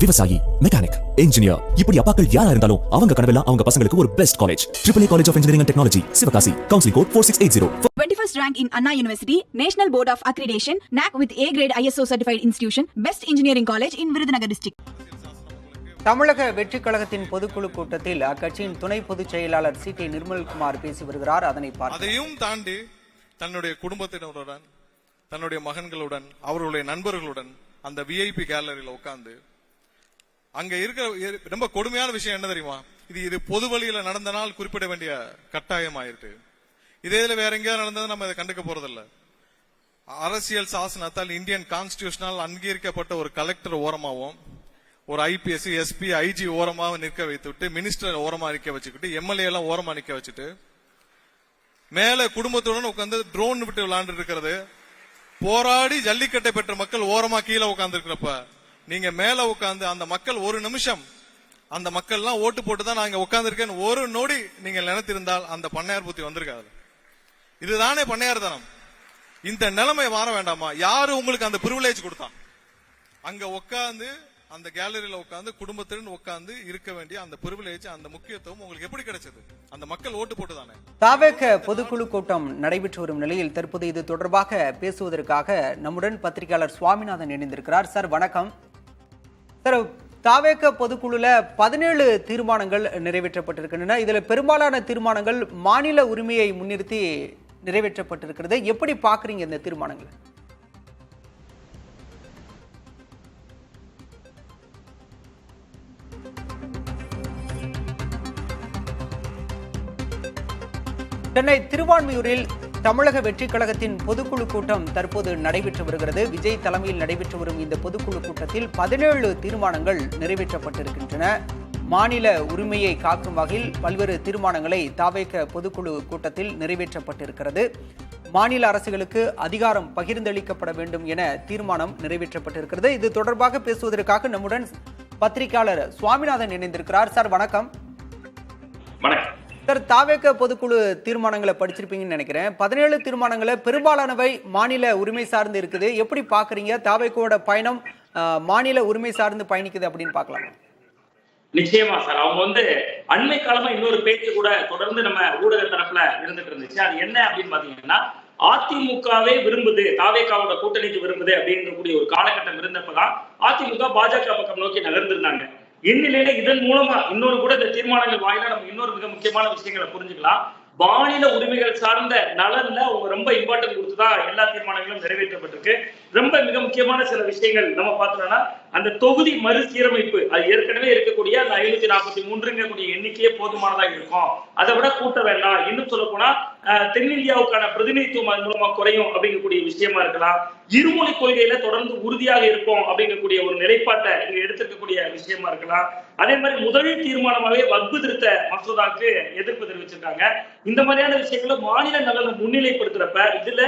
விவசாயி, mechanic, engineer, இப்படி அப்பாக்கள் யாரா இருந்தாலும் அவங்க கனவெல்லாம் அவங்க பசங்களுக்கு ஒரு best college. AAA College of Engineering and Technology, Sivakasi. Counseling code 4680. 21st rank in Anna University, National Board of Accreditation, NAC with A grade ISO certified institution, best engineering college in Virudhunagar district. தமிழக வெற்றிக் கழகத்தின் பொதுக்குழு கூட்டத்தில் அக்கட்சியின் துணை பொதுச் செயலாளர் CT. Nirmalkumar பேசி வருகிறார். அதையும் தாண்டி தன்னுடைய குடும்பத்தினருடன், தன்னுடைய மகன்களுடன், அவர்களுடைய நண்பர்களுடன் அந்த விஐபி கேலரியில உட்கார்ந்து அங்க இருக்கிற ரொம்ப கொடுமையான விஷயம் என்ன தெரியுமா? இது பொது வழியில நடந்த நாள் குறிப்பிட வேண்டிய கட்டாயம் ஆயிருக்கு. இதே வேற எங்கேயாவது நடந்தது நம்ம இதை கண்டுக்க போறதில்ல. அரசியல் சாசனத்தால் இந்தியன் கான்ஸ்டிடியூஷனால் அங்கீகரிக்கப்பட்ட ஒரு கலெக்டர் ஓரமாவும், ஒரு ஐபிஎஸ், எஸ்பி, ஐஜி ஓரமாக நிற்க வைத்துவிட்டு, மினிஸ்டர் ஓரமா நிற்க வச்சுக்கிட்டு, எம்எல்ஏ எல்லாம் ஓரமா நிற்க வச்சுட்டு, மேல குடும்பத்துடன் உட்கார்ந்து ட்ரோன் விட்டு விளையாண்டு இருக்கிறது, போராடி ஜல்லிக்கட்டை பெற்ற மக்கள் ஓரமா கீழே உட்கார்ந்து இருக்கிறப்ப நீங்க மேல உட்கார்ந்து அந்த மக்கள் ஒரு நிமிஷம் அந்த மக்கள் எல்லாம் ஓட்டு போட்டுதான் நான் இங்க உட்கார்ந்து ஒரு நொடி நீங்க நினைத்திருந்தால் அந்த பண்ணையார் புத்தி வந்திருக்காது. இதுதானே பண்ணையார் தனம். இந்த நிலைமை மாற வேண்டாமா? யாரு உங்களுக்கு அந்த பிரிவிலேஜ் கொடுத்தான்? அங்க உட்கார்ந்து அந்த கேலரியில உட்கார்ந்து குடும்பத்துடன் உட்கார்ந்து இருக்க வேண்டிய அந்த பிரிவிலேஜ், அந்த முக்கியத்துவம் உங்களுக்கு எப்படி கிடைச்சது? அந்த மக்கள் ஓட்டு போட்டுதானே. தாவேக பொதுக்குழு கூட்டம் நடைபெற்று வரும் நிலையில் தற்போது இது தொடர்பாக பேசுவதற்காக நம்முடன் பத்திரிகையாளர் சுவாமிநாதன் இணைந்திருக்கிறார். சார் வணக்கம். சார், தாவேக பொதுக்குழுல 17 தீர்மானங்கள் நிறைவேற்றப்பட்டிருக்கின்றன. இதுல பெரும்பாலான தீர்மானங்கள் மாநில உரிமையை முன்னிறுத்தி நிறைவேற்றப்பட்டிருக்கிறது. எப்படி பாக்குறீங்க இந்த தீர்மானங்கள்? சென்னை திருவான்மியூரில் தமிழக வெற்றிக் கழகத்தின் பொதுக்குழு கூட்டம் தற்போது நடைபெற்று வருகிறது. விஜய் தலைமையில் நடைபெற்று வரும் இந்த பொதுக்குழு கூட்டத்தில் 17 தீர்மானங்கள் நிறைவேற்றப்பட்டிருக்கின்றன. மாநில உரிமையை காக்கும் வகையில் பல்வேறு தீர்மானங்களை தாவேக பொதுக்குழு கூட்டத்தில் நிறைவேற்றப்பட்டிருக்கிறது. மாநில அரசுகளுக்கு அதிகாரம் பகிர்ந்தளிக்கப்பட வேண்டும் என தீர்மானம் நிறைவேற்றப்பட்டிருக்கிறது. இது தொடர்பாக பேசுவதற்காக நம்முடன் பத்திரிகையாளர் சுவாமிநாதன் இணைந்திருக்கிறார். சார் வணக்கம். வணக்கம் சார், தாவேக பொதுக்குழு தீர்மானங்களை படிச்சிருப்பீங்கன்னு நினைக்கிறேன். 17 தீர்மானங்களை பெரும்பாலானவை மாநில உரிமை சார்ந்து இருக்குது. எப்படி பாக்குறீங்க? தாவேகோட பயணம் மாநில உரிமை சார்ந்து பயணிக்குது அப்படின்னு பாக்கலாம். நிச்சயமா சார். அவங்க அண்மை காலமா இன்னொரு பேச்சு கூட தொடர்ந்து நம்ம ஊடக தரப்புல இருந்துட்டு இருந்துச்சு. அது என்ன அப்படின்னு பாத்தீங்கன்னா, அதிமுகவே விரும்புது, தாவேகாவோட கூட்டணிக்கு விரும்புது அப்படின்றக்கூடிய ஒரு காலகட்டம் இருந்தப்பதான் அதிமுக பாஜக பக்கம் நோக்கி நகர்ந்திருந்தாங்க. இந்நிலையில இதன் மூலமா இன்னொரு கூட இந்த தீர்மானங்கள் வாயிலா நம்ம இன்னொரு மிக முக்கியமான விஷயங்களை புரிஞ்சுக்கலாம். மாநில உரிமைகள் சார்ந்த நலன்ல அவங்க ரொம்ப இம்பார்ட்டன்ட் கொடுத்துதான் எல்லா தீர்மானங்களும் நிறைவேற்றப்பட்டிருக்கு. ரொம்ப மிக முக்கியமான சில விஷயங்கள் நம்ம பார்த்தோம்னா, அந்த தொகுதி மறுசீரமைப்பு, அது ஏற்கனவே இருக்கக்கூடிய அந்த 543 எண்ணிக்கையே போதுமானதா இருக்கும், அதை விட கூட்ட வேண்டாம். இன்னும் சொல்ல போனா தென்னிந்தியாவுக்கான பிரதிநிதித்துவம் அது மூலமா குறையும் அப்படிங்கக்கூடிய விஷயமா இருக்கலாம். இருமொழி கொள்கையில தொடர்ந்து உறுதியாக இருக்கும் அப்படிங்கக்கூடிய ஒரு நிலைப்பாட்டை இங்க எடுத்திருக்கக்கூடிய விஷயமா இருக்கலாம். அதே மாதிரி முதல் தீர்மானமாவே வக்பு திருத்த மசோதாவுக்கு எதிர்ப்பு தெரிவிச்சிருக்காங்க. இந்த மாதிரியான விஷயங்களை மாநில நலனை முன்னிலைப்படுத்துறப்ப இதுல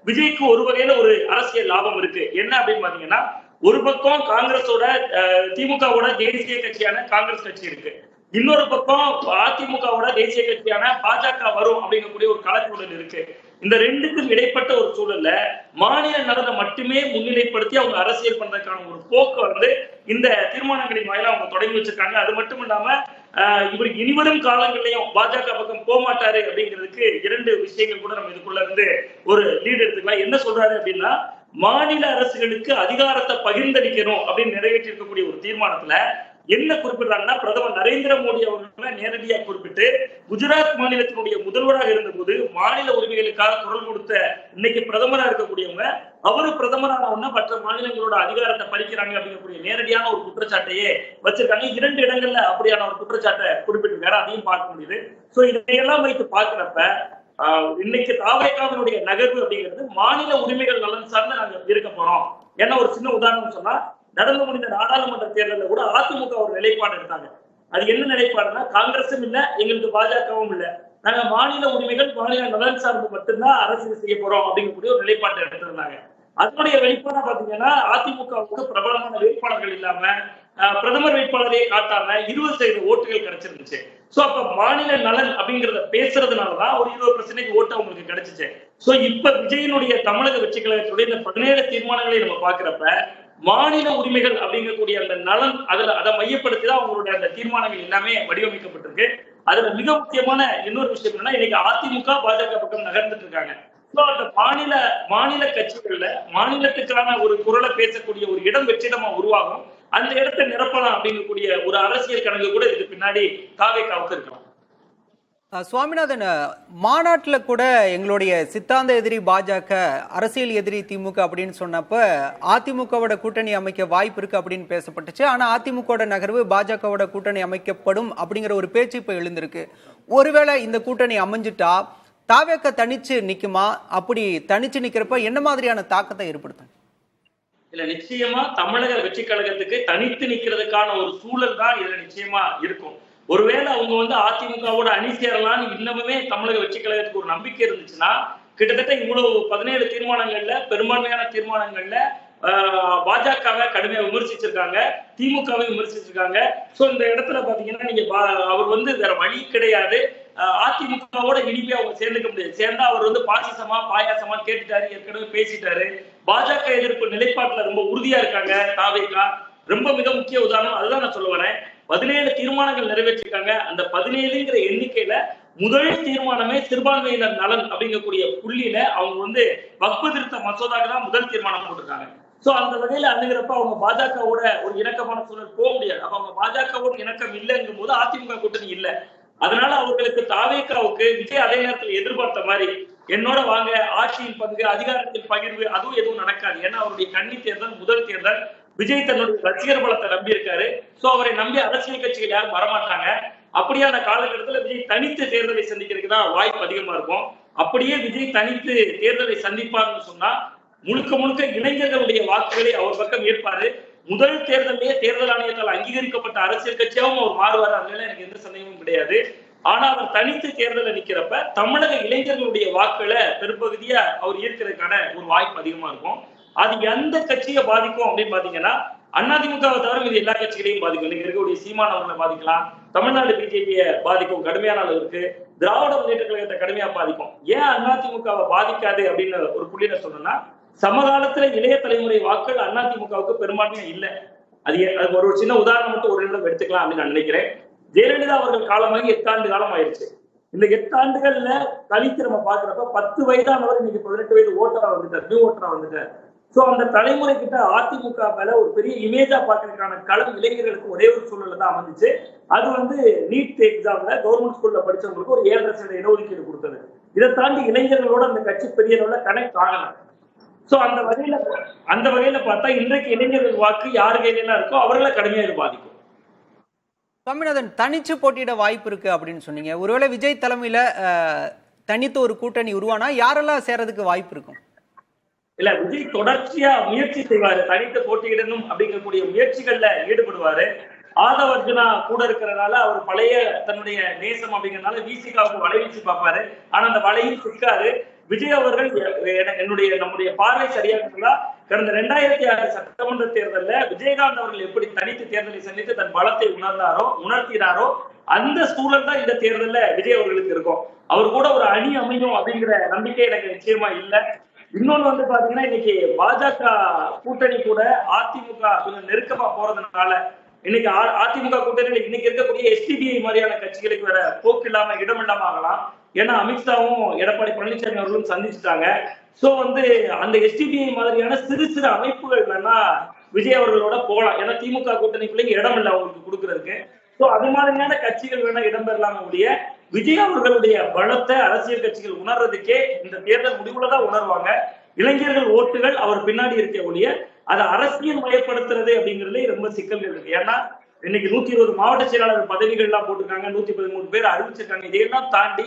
விஜய்க்கு ஒரு வகையில ஒரு அரசியல் லாபம் இருக்கு. என்ன அப்படின்னு பாத்தீங்கன்னா, ஒரு பக்கம் காங்கிரஸோட திமுகவோட தேசிய கட்சியான காங்கிரஸ் கட்சி இருக்கு, இன்னொரு பக்கம் அதிமுகவோட தேசிய கட்சியான பாஜக வரும் அப்படிங்கக்கூடிய ஒரு களச்சூழல் இருக்கு. இந்த ரெண்டுக்கும் இடைப்பட்ட ஒரு சூழல்ல மாநில நலனை மட்டுமே முன்னிலைப்படுத்தி அவங்க அரசியல் பண்றதுக்கான ஒரு போக்கு இந்த தீர்மானங்களின் வாயில அவங்க தொடங்கி வச்சிருக்காங்க. அது மட்டும் இல்லாம இவர் இனிவரும் காலங்களையும் பாஜக பக்கம் போக மாட்டாரு அப்படிங்கிறதுக்கு 2 விஷயங்கள் கூட நம்ம இதுக்குள்ள இருந்து ஒரு லீட் எடுத்துக்கலாம். என்ன சொல்றாரு அப்படின்னா, மாநில அரசுகளுக்கு அதிகாரத்தை பகிர்ந்தளிக்கணும் அப்படின்னு நிறைவேற்றி இருக்கக்கூடிய ஒரு தீர்மானத்துல என்ன குறிப்பிடுறாங்கன்னா, பிரதமர் நரேந்திர மோடி அவர்களை நேரடியாக குறிப்பிட்டு குஜராத் மாநிலத்தினுடைய முதல்வராக இருந்த போது மாநில உரிமைகளுக்காக குரல் கொடுத்த இன்னைக்கு பிரதமராக இருக்கக்கூடியவங்க, அவரு பிரதமரான உடனே மற்ற மாநிலங்களோட அதிகாரத்தை பறிக்கிறாங்க அப்படிங்கக்கூடிய நேரடியான ஒரு குற்றச்சாட்டையே வச்சிருக்காங்க. 2 இடங்கள்ல அப்படியான ஒரு குற்றச்சாட்டை குறிப்பிட்டிருக்காரு. அதையும் பார்க்க முடியுது. சோ இதையெல்லாம் வைத்து பார்க்கிறப்ப இன்னைக்கு தாவேகாவினுடைய நகர்வு அப்படிங்கிறது மாநில உரிமைகள் நலன் சார்ந்து நாங்க இருக்க போறோம். ஏன்னா ஒரு சின்ன உதாரணம் சொன்னா, நடந்து முடிந்த நாடாளுமன்ற தேர்தலில் கூட அதிமுக ஒரு நிலைப்பாடு எடுத்தாங்க. அது என்ன நிலைப்பாடுனா, காங்கிரசும் இல்ல, எங்களுக்கு பாஜகவும் இல்ல, நாங்க மாநில உரிமைகள் மாநில நலன் சார்ந்து மட்டும்தான் அரசியல் செய்ய போறோம் அப்படிங்கக்கூடிய ஒரு நிலைப்பாட்டை எடுத்திருந்தாங்க. அதனுடைய வெளிப்பாடா பாத்தீங்கன்னா, அதிமுகவுக்கு பிரபலமான வேட்பாளர்கள் இல்லாம பிரதமர் வேட்பாளரையே காட்டாம 20% ஓட்டுகள் கிடைச்சிருந்துச்சு. சோ அப்ப மாநில நலன் அப்படிங்கறத பேசுறதுனாலதான் ஒரு 20% ஓட்டு அவங்களுக்கு கிடைச்சிச்சு. சோ இப்ப விஜயனுடைய தமிழக வெற்றி கழகத்துடைய இந்த 17 தீர்மானங்களை நம்ம பாக்குறப்ப மாநில உரிமைகள் அப்படிங்கக்கூடிய அந்த நலன் அதை மையப்படுத்தி தான் அவங்களுடைய அந்த தீர்மானங்கள் எல்லாமே வடிவமைக்கப்பட்டிருக்கு. அதுல மிக முக்கியமான இன்னொரு விஷயம் என்னன்னா, இன்னைக்கு அதிமுக பாஜக பக்கம் நகர்ந்துட்டு இருக்காங்க. அந்த மாநில கட்சிகள்ல மாநிலத்துக்கான ஒரு குரலை பேசக்கூடிய ஒரு இடம் வெற்றிடமா உருவாகும். அந்த இடத்தை நிரப்பலாம் அப்படிங்கக்கூடிய ஒரு அரசியல் கணக்கு கூட இதுக்கு பின்னாடி தாவேகாவுக்கு இருக்கலாம். சுவாமிநாதன், மாநாட்டில் கூட எங்களுடைய சித்தாந்த எதிரி பாஜக, அரசியல் எதிரி திமுக அப்படின்னு சொன்னப்ப அதிமுகவோட கூட்டணி அமைக்க வாய்ப்பு இருக்கு அப்படின்னு பேசப்பட்டுச்சு. ஆனா அதிமுகவோட நகர்வு பாஜகவோட கூட்டணி அமைக்கப்படும் அப்படிங்கிற ஒரு பேச்சு இப்ப எழுந்திருக்கு. ஒருவேளை இந்த கூட்டணி அமைஞ்சிட்டா தாவேக தனிச்சு நிக்குமா? அப்படி தனிச்சு நிக்கிறப்ப என்ன மாதிரியான தாக்கத்தை ஏற்படுத்தும்? இல்ல, நிச்சயமா தமிழக வெற்றி கழகத்துக்கு தனித்து நிக்கிறதுக்கான ஒரு சூழல் தான் இதுல நிச்சயமா இருக்கும். ஒருவேளை அவங்க அதிமுகவோட அணி சேரலாம்னு இன்னமுமே தமிழக வெற்றி கழகத்துக்கு ஒரு நம்பிக்கை இருந்துச்சுன்னா, கிட்டத்தட்ட இவ்வளவு 17 தீர்மானங்கள்ல பெரும்பான்மையான தீர்மானங்கள்ல பாஜகவை கடுமையா விமர்சிச்சிருக்காங்க, திமுகவை விமர்சிச்சிருக்காங்க. சோ இந்த இடத்துல பாத்தீங்கன்னா நீங்க அவர் வேற வழி கிடையாது. அதிமுகவோட இனிமே அவங்க சேர்ந்துக்க முடியாது. சேர்ந்தா அவர் பாசிசமா பாயாசமா கேட்டுட்டாரு, ஏற்கனவே பேசிட்டாரு. பாஜக எதிர்ப்பு நிலைப்பாட்டுல ரொம்ப உறுதியா இருக்காங்க தாவேகா. ரொம்ப மிக முக்கிய உதாரணம் அதுதான் நான் சொல்ல வரேன். 17 தீர்மானங்கள் நிறைவேற்றிருக்காங்க. அந்த 17ங்கிற எண்ணிக்கையில முதல் தீர்மானமே சிறுபான்மையினர் நலன் அப்படிங்கக்கூடிய புள்ளியில அவங்க வக்ஃபு திருத்த மசோதாக்கு தான் முதல் தீர்மானம் போட்டிருக்காங்க. சோ அந்த வகையில அணுகிறப்ப அவங்க பாஜகவோட ஒரு இணக்கமான சூழல் போக முடியாது. அப்ப அவங்க பாஜகவோட இணக்கம் இல்லைங்கும் போது அதிமுக கூட்டணி இல்ல. அதனால அவர்களுக்கு தாவேகாவுக்கு விஜய் அதே நேரத்தில் எதிர்பார்த்த மாதிரி என்னோட வாங்க, ஆட்சியின் பங்கு, அதிகாரத்தில் பகிர்வு அதுவும் எதுவும் நடக்காது. ஏன்னா அவருடைய கன்னி தேர்தல் முதல் தேர்தல். விஜய் தன்னுடைய ரசிகர் பலத்தை நம்பி இருக்காரு. சோ அவரை நம்பி அரசியல் கட்சிகள் யாரும் வரமாட்டாங்க. அப்படியான காலகட்டத்தில் விஜய் தனித்து தேர்தலை சந்திக்கிறதுக்கு தான் வாய்ப்பு அதிகமா இருக்கும். அப்படியே விஜய் தனித்து தேர்தலை சந்திப்பார்னு சொன்னா முழுக்க முழுக்க இளைஞர்களுடைய வாக்குகளை அவர் பக்கம் ஏற்பாரு. முதல் தேர்தலே தேர்தல் ஆணையத்தால் அங்கீகரிக்கப்பட்ட அரசியல் கட்சியாகவும் அவர் மாறுவார். அதனால எனக்கு எந்த சந்தேகமும் கிடையாது. ஆனா அவர் தனித்து தேர்தலை நிக்கிறப்ப தமிழக இளைஞர்களுடைய வாக்குகளை பெரும்பகுதியா அவர் ஈர்க்கிறதுக்கான ஒரு வாய்ப்பு அதிகமா இருக்கும். அது எந்த கட்சியை பாதிக்கும் அப்படின்னு பாத்தீங்கன்னா, அதிமுகவை தவிர இது எல்லா கட்சிகளையும் பாதிக்கும். இன்னைக்கு இருக்கக்கூடிய சீமான் அவர்களை பாதிக்கலாம், தமிழ்நாடு பிஜேபியை பாதிக்கும் கடுமையான அளவுக்கு, திராவிட முன்னேற்ற கழகத்தை கடுமையா பாதிக்கும். ஏன் அதிமுகவை பாதிக்காது அப்படின்னு ஒரு புள்ளியில சொன்னா, சமகாலத்துல இளைய தலைமுறை வாக்கள் அதிமுகவுக்கு பெரும்பான்மையா இல்ல. அது ஒரு சின்ன உதாரணம் மட்டும் ஒரு நிமிடம் எடுத்துக்கலாம் அப்படின்னு நான் நினைக்கிறேன். ஜெயலலிதா அவர்கள் காலமாகி 8 ஆண்டு காலம் ஆயிடுச்சு. இந்த 8 ஆண்டுகள்ல கழித்து நம்ம பாக்குறப்ப 10 வயதானவர் இன்னைக்கு 18 வயது ஓட்டரா வந்துட்டார், நியூ ஓட்டரா வந்துட்டார். சோ அந்த தலைமுறை கிட்ட அதிமுக மேல ஒரு பெரிய இமேஜா பாக்குறதுக்கான களம் இளைஞர்களுக்கு ஒரே ஒரு சூழல்ல தான் அமைஞ்சிச்சு. அது நீட் எக்ஸாம்ல கவர்மெண்ட் ஸ்கூல்ல படிச்சவங்களுக்கு ஒரு 7% இடஒதுக்கீடு கொடுத்தது. இதை தாண்டி இளைஞர்களோட அந்த கட்சி பெரிய அளவுல கனெக்ட் ஆகல. சோ அந்த வகையில பார்த்தா இன்றைக்கு இளைஞர்கள் வாக்கு யாரு கையில இருக்கோ அவர்களை கடுமையா இது பாதிக்கும். சுவாமிநாதன், தனிச்சு போட்டியிட வாய்ப்பு இருக்கு அப்படின்னு சொன்னீங்க. ஒருவேளை விஜய் தலைமையில தனித்து ஒரு கூட்டணி உருவானா யாரெல்லாம் சேரதுக்கு வாய்ப்பு இருக்கும்? இல்ல, விஜய் தொடர்ச்சியா முயற்சி செய்வாரு, தனித்து போட்டியிடணும் அப்படிங்கக்கூடிய முயற்சிகள்ல ஈடுபடுவாரு. ஆதவ அர்ஜுனா கூட இருக்கிறதுனால அவர் பழைய தன்னுடைய நேசம் அப்படிங்கறதுனால விசிகாவுக்கு வலை வீசி பார்ப்பாரு. ஆனா அந்த வலையும் சிக்காது. விஜய் அவர்கள் நம்முடைய பார்வை சரியா இருந்தா கடந்த 2006 சட்டமன்ற தேர்தலில் விஜயகாந்த் அவர்கள் எப்படி தனித்து தேர்தலை சந்தித்து தன் பலத்தை உணர்த்தினாரோ அந்த சூழல் தான் இந்த தேர்தலில் விஜய் அவர்களுக்கு இருக்கும். அவர் கூட ஒரு அணி அமையும் அப்படிங்கிற நம்பிக்கை எனக்கு நிச்சயமா இல்லை. இன்னொன்னு பாத்தீங்கன்னா, இன்னைக்கு பாஜக கூட்டணி கூட அதிமுக கொஞ்சம் நெருக்கமா போறதுனால இன்னைக்கு அதிமுக கூட்டணியில இன்னைக்கு இருக்கக்கூடிய எஸ்டிபிஐ மாதிரியான கட்சிகளுக்கு வேற போக்கு இல்லாம இடம் இல்லாம ஆகலாம். ஏன்னா அமித்ஷாவும் எடப்பாடி பழனிசாமி அவர்களும் சந்திச்சுட்டாங்க. சோ அந்த எஸ்டிபிஐ மாதிரியான சிறு சிறு அமைப்புகள் வேணா விஜய் அவர்களோட போகலாம். ஏன்னா திமுக கூட்டணிக்குள்ளே இடம் இல்லை அவங்களுக்கு கொடுக்கறதுக்கு. சோ அது மாதிரியான கட்சிகள் வேணா இடம்பெறலாம். விஜய் அவர்களுடைய பலத்தை அரசியல் கட்சிகள் உணர்றதுக்கே இந்த தேர்தல் முடிவுலதான் உணர்வாங்க. இளைஞர்கள் ஓட்டுகள் அவர் பின்னாடி இருக்க ஒழிய அதை அரசியல் மயப்படுத்துறது அப்படிங்கிறதுல ரொம்ப சிக்கல்கள் இருக்கு. ஏன்னா இன்னைக்கு 120 மாவட்ட செயலாளர் பதவிகள் எல்லாம் போட்டிருக்காங்க, 113 பேர் அறிவிச்சிருக்காங்க. இதையெல்லாம் தாண்டி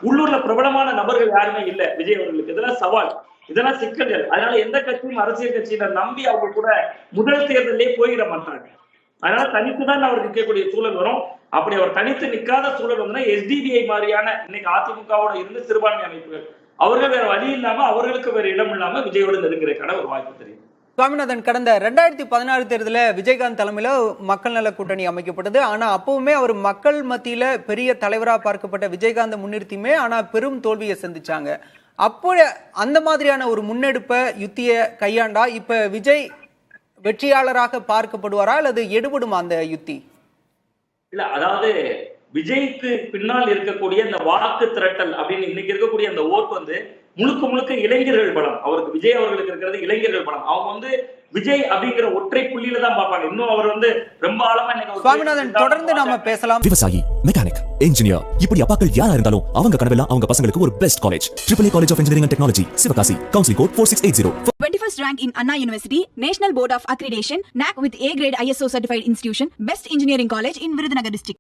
உள்ளூர்ல பிரபலமான நபர்கள் யாருமே இல்லை விஜய் அவர்களுக்கு. இதெல்லாம் சவால், இதெல்லாம் சிக்கல்கள். அதனால எந்த கட்சியும் அரசியல் கட்சியினர் நம்பி அவங்க கூட முதல் தேர்தலே போயிட மாட்டாங்க. அதனால தனித்துதான் அவர் நிற்கக்கூடிய சூழல் வரும். அப்படி அவர் தனித்து நிற்காத சூழல் வந்து எஸ்டிபிஐ மாதிரியான இன்னைக்கு அதிமுகவோட இருந்து சிறுபான்மை அமைப்புகள் அவர்கள் வேற வழி இல்லாம அவர்களுக்கு வேற இடம் இல்லாம விஜயோட நெருங்குறதுக்கான ஒரு வாய்ப்பு தெரியும். சுவாமிநாதன், கடந்த 2016 தேர்தலில் விஜயகாந்த் தலைமையில மக்கள் நல கூட்டணி அமைக்கப்பட்டது. ஆனா அப்பவுமே அவர் மக்கள் மத்தியில பெரிய தலைவரா பார்க்கப்பட்ட விஜயகாந்த் முன்னிறுத்தியுமே ஆனா பெரும் தோல்வியை சந்திச்சாங்க. அப்போ அந்த மாதிரியான ஒரு முன்னெடுப்பை யுத்திய கையாண்டா இப்ப விஜய் வெற்றியாளராக பார்க்கப்படுவாரா அல்லது எடுபடுமா அந்த யுத்தி? இல்ல, அதாவது விஜய்க்கு பின்னால் இருக்கக்கூடிய இந்த வாக்கு திரட்டல் அப்படின்னு இன்னைக்கு இருக்கக்கூடிய அந்த ஓட் வந்து முழுக்க முழுக்க இளைஞர்கள் பலம். அவருக்கு விஜய் அவர்களுக்கு இருக்கிறது இளைஞர்கள் பலம். அவங்க வந்து விஜய் அப்படிங்கிற ஒற்றை புள்ளியில தான் பார்ப்பாங்க. இன்னும் அவர் வந்து ரொம்ப ஆழமா சுவாமிநாதன், தொடர்ந்து நாம பேசலாம். விவசாயி, மெக்கானிக், இன்ஜினியர், இப்படி அப்பாக்கள் யாரா இருந்தாலும் அவங்க கனவெல்லாம் அவங்க பசங்களுக்கு ஒரு best college. AAA college of engineering and technology, Sivakasi. Counselling code 4680. 21st rank in Anna University, National Board of Accreditation, NAC with A grade ISO certified institution, best engineering college in Virudhunagar district.